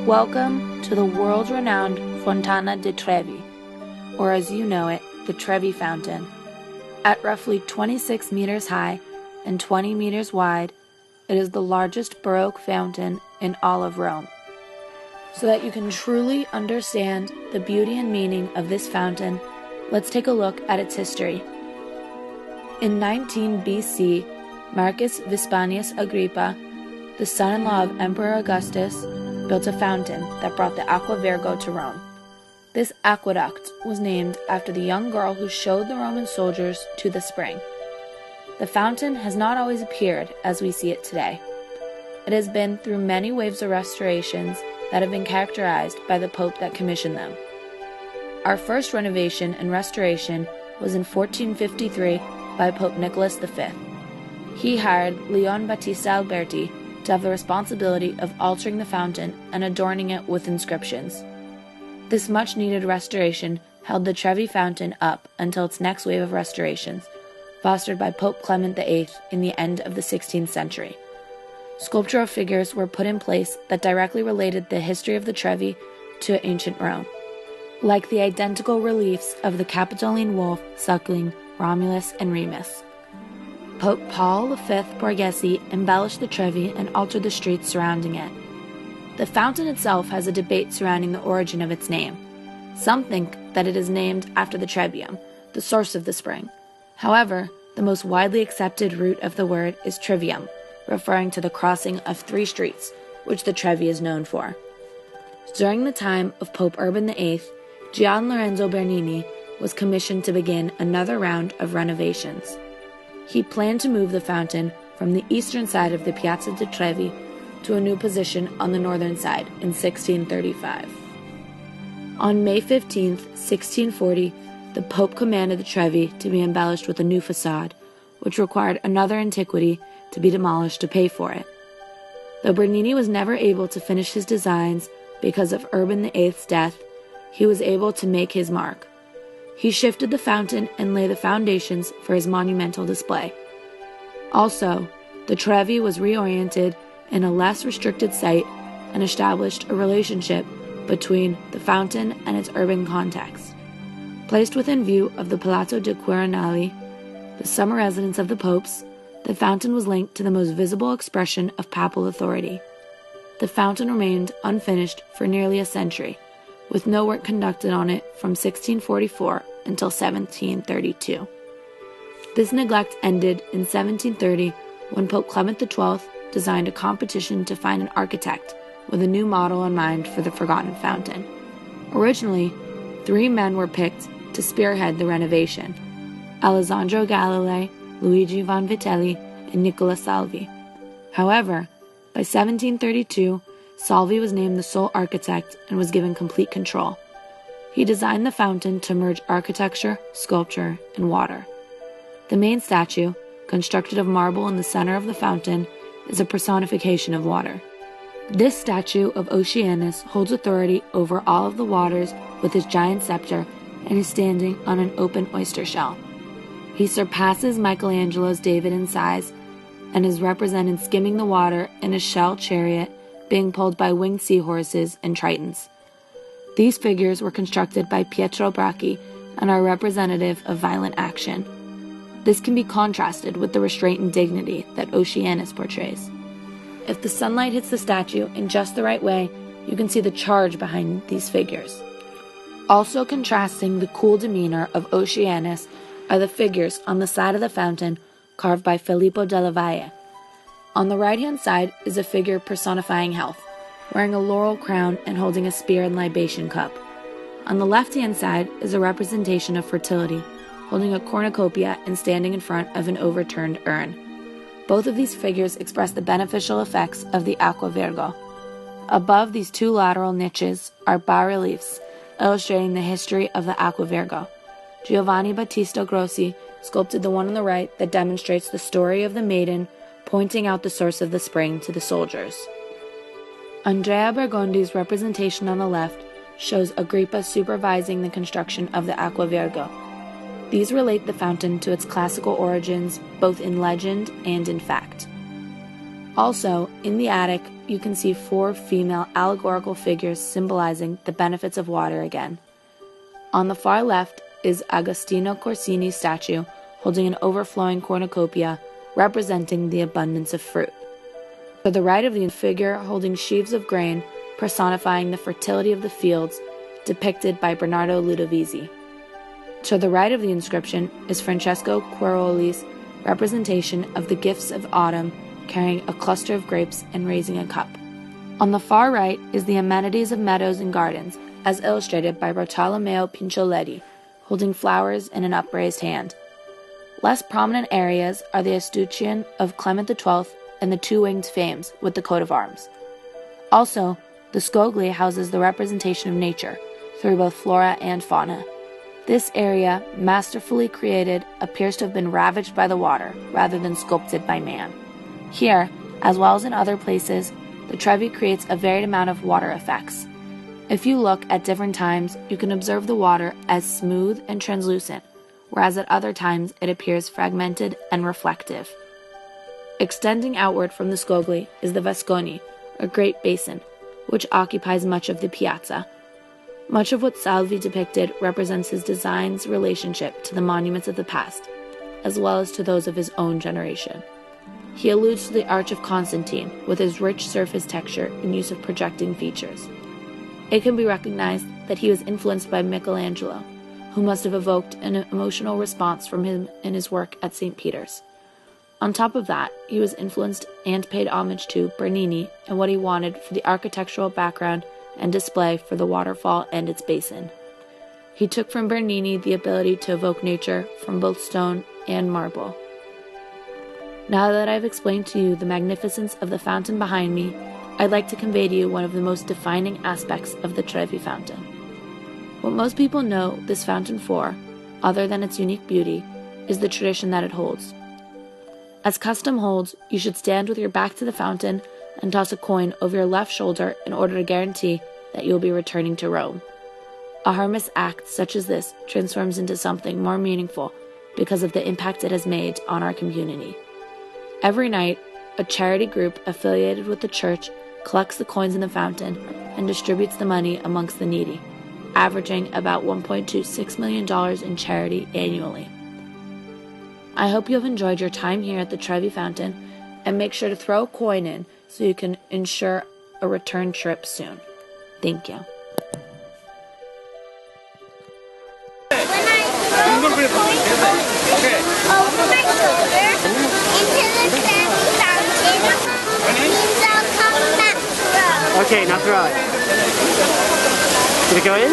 Welcome to the world-renowned Fontana di Trevi, or as you know it, the Trevi Fountain. At roughly 26 meters high and 20 meters wide, it is the largest Baroque fountain in all of Rome. So that you can truly understand the beauty and meaning of this fountain, let's take a look at its history. In 19 BC, Marcus Vipsanius Agrippa, the son-in-law of Emperor Augustus, built a fountain that brought the Aqua Virgo to Rome. This aqueduct was named after the young girl who showed the Roman soldiers to the spring. The fountain has not always appeared as we see it today. It has been through many waves of restorations that have been characterized by the Pope that commissioned them. Our first renovation and restoration was in 1453 by Pope Nicholas V. He hired Leon Battista Alberti to have the responsibility of altering the fountain and adorning it with inscriptions. This much-needed restoration held the Trevi Fountain up until its next wave of restorations, fostered by Pope Clement VIII in the end of the 16th century. Sculptural figures were put in place that directly related the history of the Trevi to ancient Rome, like the identical reliefs of the Capitoline wolf suckling Romulus and Remus. Pope Paul V Borghese embellished the Trevi and altered the streets surrounding it. The fountain itself has a debate surrounding the origin of its name. Some think that it is named after the Trevium, the source of the spring. However, the most widely accepted root of the word is trivium, referring to the crossing of three streets, which the Trevi is known for. During the time of Pope Urban VIII, Gian Lorenzo Bernini was commissioned to begin another round of renovations. He planned to move the fountain from the eastern side of the Piazza di Trevi to a new position on the northern side in 1635. On May 15, 1640, the Pope commanded the Trevi to be embellished with a new facade, which required another antiquity to be demolished to pay for it. Though Bernini was never able to finish his designs because of Urban VIII's death, he was able to make his mark. He shifted the fountain and laid the foundations for his monumental display. Also, the Trevi was reoriented in a less restricted site and established a relationship between the fountain and its urban context. Placed within view of the Palazzo di Quirinale, the summer residence of the popes, the fountain was linked to the most visible expression of papal authority. The fountain remained unfinished for nearly a century, with no work conducted on it from 1644 until 1732. This neglect ended in 1730 when Pope Clement XII designed a competition to find an architect with a new model in mind for the forgotten fountain. Originally, 3 men were picked to spearhead the renovation: Alessandro Galilei, Luigi Vanvitelli, and Nicola Salvi. However, by 1732, Salvi was named the sole architect and was given complete control. He designed the fountain to merge architecture, sculpture, and water. The main statue, constructed of marble in the center of the fountain, is a personification of water. This statue of Oceanus holds authority over all of the waters with his giant scepter and is standing on an open oyster shell. He surpasses Michelangelo's David in size and is represented skimming the water in a shell chariot being pulled by winged seahorses and tritons. These figures were constructed by Pietro Bracchi and are representative of violent action. This can be contrasted with the restraint and dignity that Oceanus portrays. If the sunlight hits the statue in just the right way, you can see the charge behind these figures. Also contrasting the cool demeanor of Oceanus are the figures on the side of the fountain carved by Filippo della Valle. On the right-hand side is a figure personifying health, wearing a laurel crown and holding a spear and libation cup. On the left-hand side is a representation of fertility, holding a cornucopia and standing in front of an overturned urn. Both of these figures express the beneficial effects of the Aqua Virgo. Above these 2 lateral niches are bas-reliefs, illustrating the history of the Aqua Virgo. Giovanni Battista Grossi sculpted the one on the right that demonstrates the story of the maiden pointing out the source of the spring to the soldiers. Andrea Bergondi's representation on the left shows Agrippa supervising the construction of the Aqua Virgo. These relate the fountain to its classical origins, both in legend and in fact. Also, in the attic, you can see 4 female allegorical figures symbolizing the benefits of water again. On the far left is Agostino Corsini's statue holding an overflowing cornucopia representing the abundance of fruit. To the right of the figure holding sheaves of grain personifying the fertility of the fields depicted by Bernardo Ludovisi. To the right of the inscription is Francesco Quiroli's representation of the gifts of autumn carrying a cluster of grapes and raising a cup. On the far right is the amenities of meadows and gardens, as illustrated by Bartolomeo Pincioletti, holding flowers in an upraised hand. Less prominent areas are the escutcheon of Clement XII and the 2 winged fames with the coat of arms. Also, the Scogli houses the representation of nature through both flora and fauna. This area, masterfully created, appears to have been ravaged by the water rather than sculpted by man. Here, as well as in other places, the Trevi creates a varied amount of water effects. If you look at different times, you can observe the water as smooth and translucent, whereas at other times it appears fragmented and reflective. Extending outward from the Scogli is the Vasconi, or Great Basin, which occupies much of the piazza. Much of what Salvi depicted represents his design's relationship to the monuments of the past, as well as to those of his own generation. He alludes to the Arch of Constantine with its rich surface texture and use of projecting features. It can be recognized that he was influenced by Michelangelo, who must have evoked an emotional response from him in his work at St. Peter's. On top of that, he was influenced and paid homage to Bernini and what he wanted for the architectural background and display for the waterfall and its basin. He took from Bernini the ability to evoke nature from both stone and marble. Now that I've explained to you the magnificence of the fountain behind me, I'd like to convey to you one of the most defining aspects of the Trevi fountain. What most people know this fountain for, other than its unique beauty, is the tradition that it holds. As custom holds, you should stand with your back to the fountain and toss a coin over your left shoulder in order to guarantee that you will be returning to Rome. A harmless act such as this transforms into something more meaningful because of the impact it has made on our community. Every night, a charity group affiliated with the church collects the coins in the fountain and distributes the money amongst the needy, averaging about $1.26 million in charity annually. I hope you have enjoyed your time here at the Trevi Fountain, and make sure to throw a coin in so you can ensure a return trip soon. Thank you. When I throw the coin over my shoulder into the Trevi Fountain, means I'll come back throw. Okay, now throw it. Did it go in?